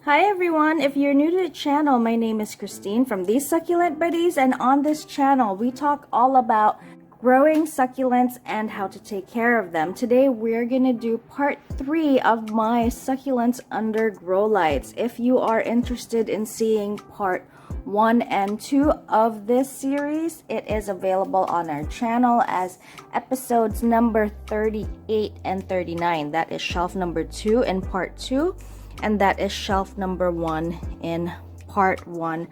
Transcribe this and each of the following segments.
Hi everyone, if you're new to the channel, my name is Christine from These Succulent Buddies, and on this channel we talk all about growing succulents and how to take care of them. Today we're gonna do part 3 of my succulents under grow lights. If you are interested in seeing part 1 and 2 of this series, it is available on our channel as episodes number 38 and 39. That is shelf number 2 in part 2. And that is shelf number 1 in part 1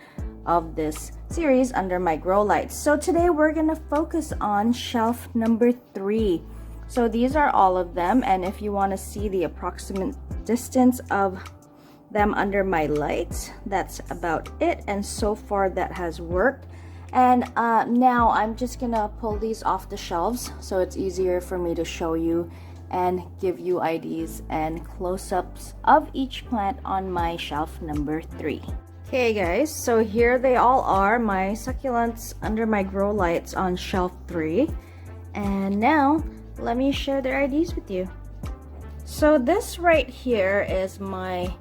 of this series under my grow lights. So today we're gonna focus on shelf number 3. So these are all of them, and if you want to see the approximate distance of them under my lights, that's about it. And so far that has worked. And now I'm just gonna pull these off the shelves so it's easier for me to show you and give you IDs and close-ups of each plant on my shelf number 3. Okay guys, so here they all are, my succulents under my grow lights on shelf 3. And now let me share their IDs with you. So this right here is my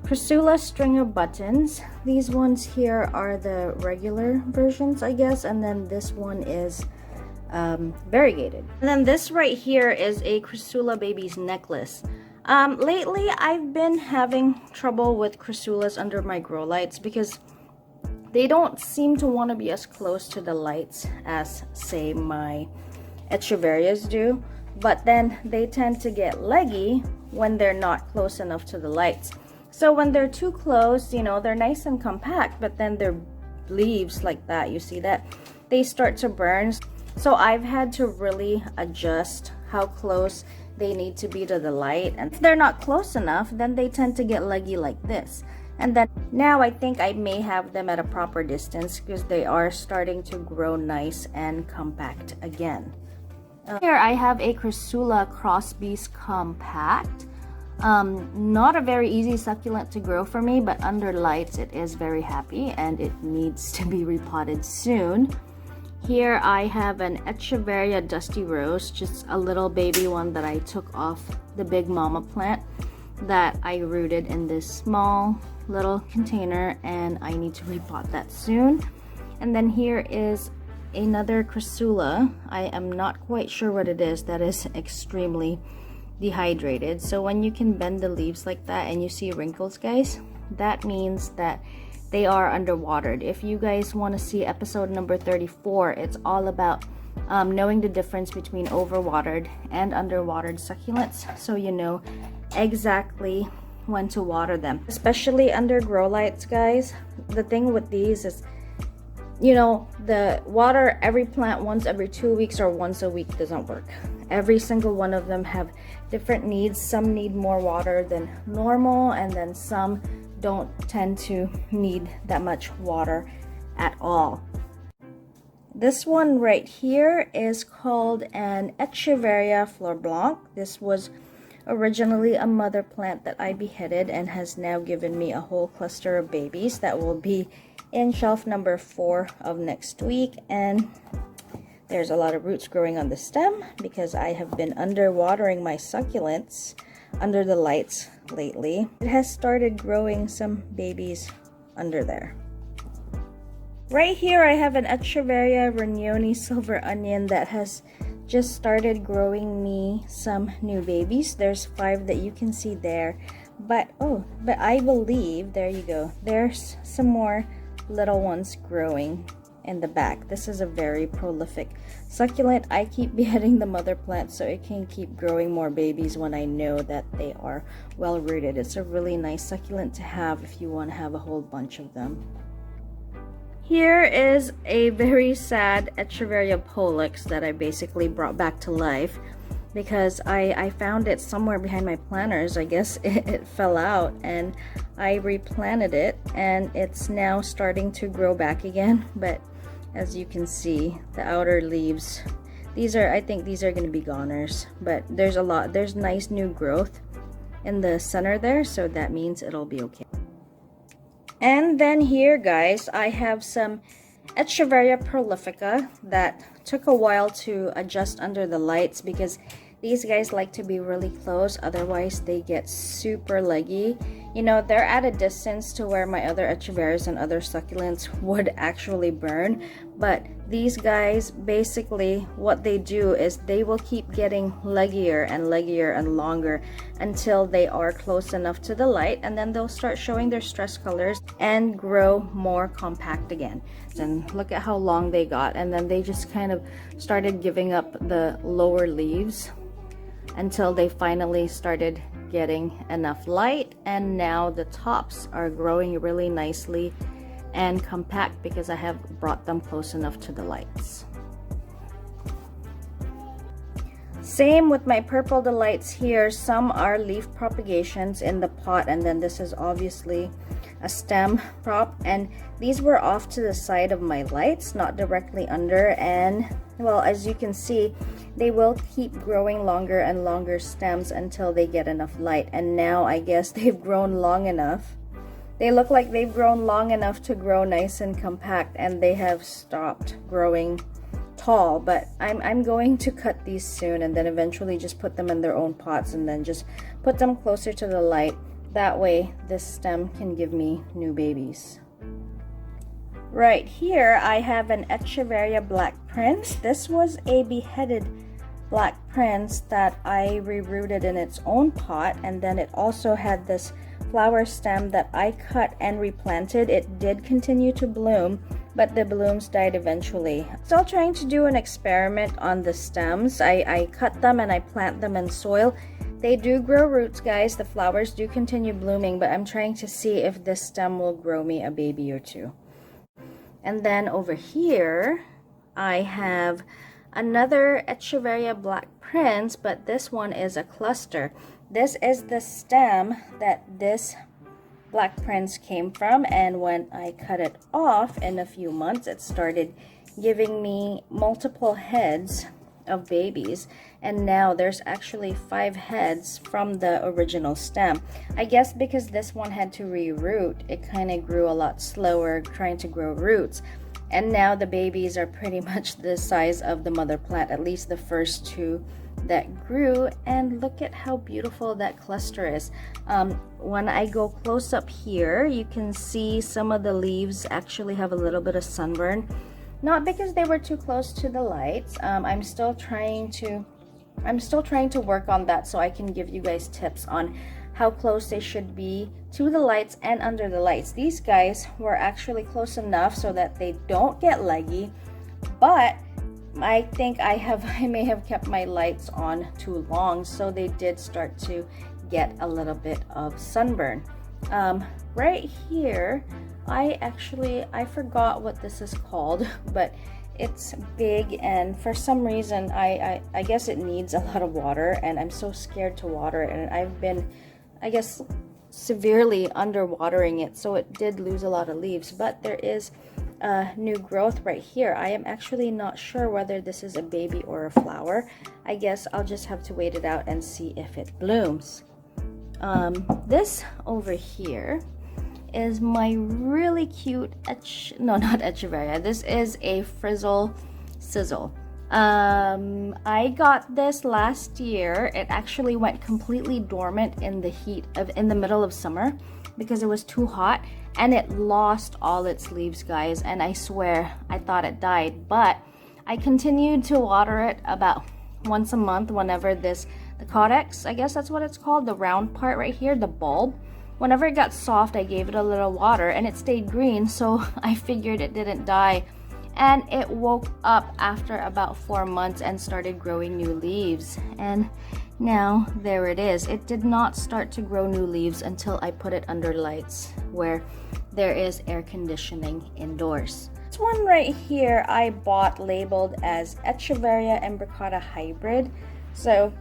Crassula string of buttons. These ones here are the regular versions, I guess, and then this one is variegated. And then this right here is a Crassula baby's necklace. Lately I've been having trouble with Crassulas under my grow lights because they don't seem to want to be as close to the lights as, say, my Echeverias do, but then they tend to get leggy when they're not close enough to the lights. So when they're too close, you know, they're nice and compact, but then their leaves like that, you see that, they start to burn. So I've had to really adjust how close they need to be to the light, and if they're not close enough, then they tend to get leggy like this. And then now I think I may have them at a proper distance because they are starting to grow nice and compact again. Here I have a Crassula Crossbeast Compact. Not a very easy succulent to grow for me, but under lights it is very happy and it needs to be repotted soon. Here I have an Echeveria Dusty Rose, just a little baby one that I took off the big mama plant that I rooted in this small little container, and I need to repot that soon. And then here is another Crassula. I am not quite sure what it is, that is extremely dehydrated. So when you can bend the leaves like that and you see wrinkles, guys, that means that they are underwatered. If you guys want to see episode number 34, it's all about knowing the difference between overwatered and underwatered succulents, so you know exactly when to water them, especially under grow lights, guys. The thing with these is, you know, the water every plant once every 2 weeks or once a week doesn't work. Every single one of them have different needs. Some need more water than normal, and then some don't tend to need that much water at all. This one right here is called an Echeveria Fleur Blanc. This was originally a mother plant that I beheaded and has now given me a whole cluster of babies that will be in shelf number 4 of next week. And there's a lot of roots growing on the stem because I have been underwatering my succulents under the lights lately. It has started growing some babies under there. Right here I have an Echeveria Ragnoni Silver Onion that has just started growing me some new babies. There's 5 that you can see there, but I believe, there you go, there's some more little ones growing in the back. This is a very prolific succulent. I keep beheading the mother plant so it can keep growing more babies when I know that they are well rooted. It's a really nice succulent to have if you want to have a whole bunch of them. Here is a very sad Echeveria Polix that I basically brought back to life because I found it somewhere behind my planters. I guess it fell out, and I replanted it and it's now starting to grow back again. But as you can see, the outer leaves, I think these are going to be goners, but there's nice new growth in the center there, so that means it'll be okay. And then here, guys, I have some Echeveria Prolifica that took a while to adjust under the lights because these guys like to be really close, otherwise they get super leggy. You know, they're at a distance to where my other Echeverias and other succulents would actually burn, but these guys, basically what they do is they will keep getting leggier and leggier and longer until they are close enough to the light, and then they'll start showing their stress colors and grow more compact again. And look at how long they got, and then they just kind of started giving up the lower leaves until they finally started getting enough light, and now the tops are growing really nicely and compact because I have brought them close enough to the lights. Same with my purple delights here. Some are leaf propagations in the pot, and then this is obviously a stem prop, and these were off to the side of my lights, not directly under, and well, as you can see, they will keep growing longer and longer stems until they get enough light. And now I guess they've grown long enough. They look like they've grown long enough to grow nice and compact, and they have stopped growing tall. But I'm going to cut these soon, and then eventually just put them in their own pots, and then just put them closer to the light. That way this stem can give me new babies. Right here I have an Echeveria Black Prince. This was a beheaded Black Prince that I rerooted in its own pot, and then it also had this flower stem that I cut and replanted. It did continue to bloom, but the blooms died eventually. Still trying to do an experiment on the stems. I cut them and I plant them in soil. They do grow roots, guys. The flowers do continue blooming, but I'm trying to see if this stem will grow me a baby or two. And then over here I have another Echeveria Black Prince, but this one is a cluster. This is the stem that this Black Prince came from, and when I cut it off in a few months, it started giving me multiple heads of babies, and now there's actually 5 heads from the original stem. I guess because this one had to reroot, it kind of grew a lot slower trying to grow roots, and now the babies are pretty much the size of the mother plant, at least the first 2 that grew. And look at how beautiful that cluster is. When I go close up here, you can see some of the leaves actually have a little bit of sunburn, not because they were too close to the lights. I'm still trying to work on that, so I can give you guys tips on how close they should be to the lights and under the lights. These guys were actually close enough so that they don't get leggy, but I think I may have kept my lights on too long, so they did start to get a little bit of sunburn. Right here, I forgot what this is called, but it's big, and for some reason I guess it needs a lot of water, and I'm so scared to water it, and I've been, I guess, severely underwatering it, so it did lose a lot of leaves. But there is new growth right here. I am actually not sure whether this is a baby or a flower. I guess I'll just have to wait it out and see if it blooms. This over here is my really cute not Echeveria. This is a Frizzle Sizzle. I got this last year. It actually went completely dormant in the middle of summer because it was too hot, and it lost all its leaves, guys, and I swear I thought it died. But I continued to water it about once a month whenever the codex, I guess that's what it's called, the round part right here, the bulb. Whenever it got soft, I gave it a little water and it stayed green, so I figured it didn't die. And it woke up after about 4 months and started growing new leaves. And now there it is. It did not start to grow new leaves until I put it under lights where there is air conditioning indoors. This one right here I bought labeled as Echeveria Imbricata Hybrid. So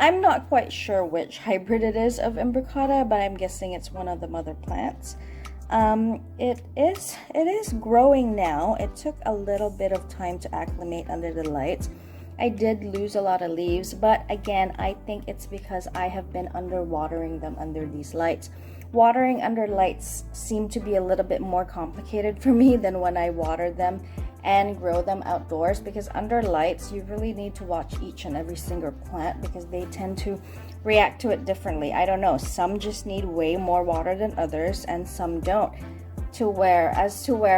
I'm not quite sure which hybrid it is of Imbricata, but I'm guessing it's one of the mother plants. It is growing now. It took a little bit of time to acclimate under the lights. I did lose a lot of leaves, but again, I think it's because I have been underwatering them under these lights. Watering under lights seem to be a little bit more complicated for me than when I water them and grow them outdoors, because under lights you really need to watch each and every single plant because they tend to react to it differently. I don't know. Some just need way more water than others, and some don't. To where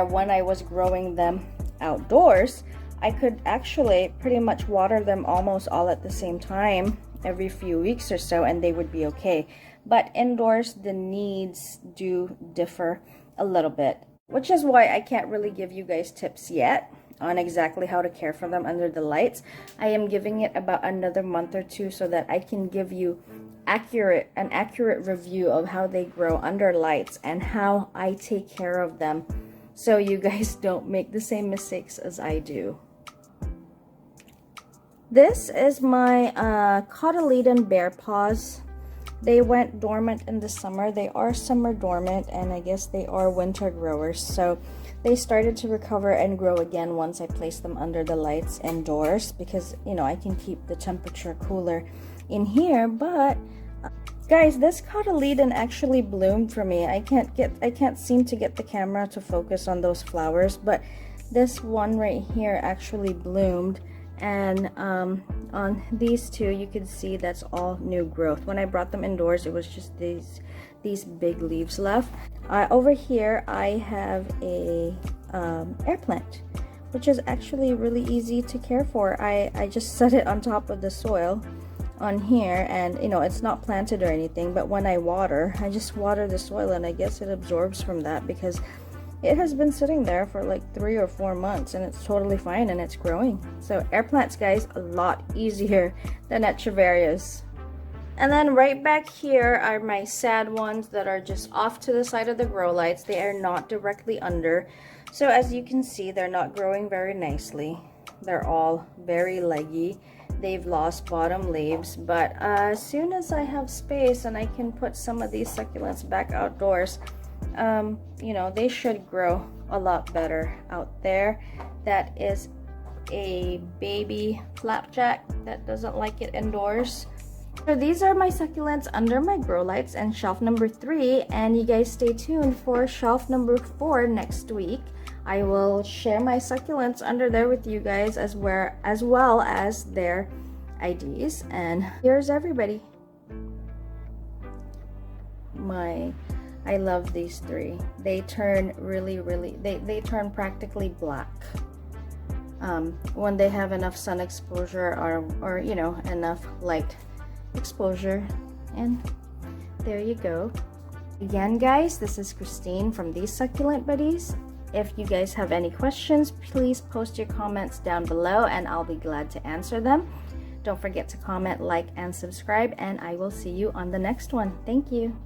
when I was growing them outdoors, I could actually pretty much water them almost all at the same time every few weeks or so, and they would be okay. But indoors, the needs do differ a little bit, which is why I can't really give you guys tips yet on exactly how to care for them under the lights. I am giving it about another month or two so that I can give you an accurate review of how they grow under lights and how I take care of them, so you guys don't make the same mistakes as I do. This is my cotyledon bear paws. They went dormant in the summer. They are summer dormant, and I guess they are winter growers. So they started to recover and grow again once I placed them under the lights indoors, because, you know, I can keep the temperature cooler in here. But guys, this cotyledon actually bloomed for me. I can't seem to get the camera to focus on those flowers, but this one right here actually bloomed. And on these two, you can see that's all new growth. When I brought them indoors, it was just these big leaves left. Over here, I have a air plant, which is actually really easy to care for. I just set it on top of the soil on here, and you know, it's not planted or anything, but when I water, I just water the soil, and I guess it absorbs from that, because it has been sitting there for like 3 or 4 months, and it's totally fine, and it's growing. So air plants, guys, a lot easier than Echeverias. And then right back here are my sad ones that are just off to the side of the grow lights. They are not directly under. So as you can see, they're not growing very nicely. They're all very leggy. They've lost bottom leaves, but as soon as I have space and I can put some of these succulents back outdoors, you know, they should grow a lot better out there. That is a baby flapjack that doesn't like it indoors. So these are my succulents under my grow lights and shelf number 3, and you guys stay tuned for shelf number 4 next week. I will share my succulents under there with you guys as well as their IDs. And here's everybody. I love these 3. They turn they turn practically black when they have enough sun exposure or you know, enough light exposure. And there you go. Again, guys, this is Christine from these Succulent Buddies. If you guys have any questions, please post your comments down below and I'll be glad to answer them. Don't forget to comment, like, and subscribe, and I will see you on the next one. Thank you.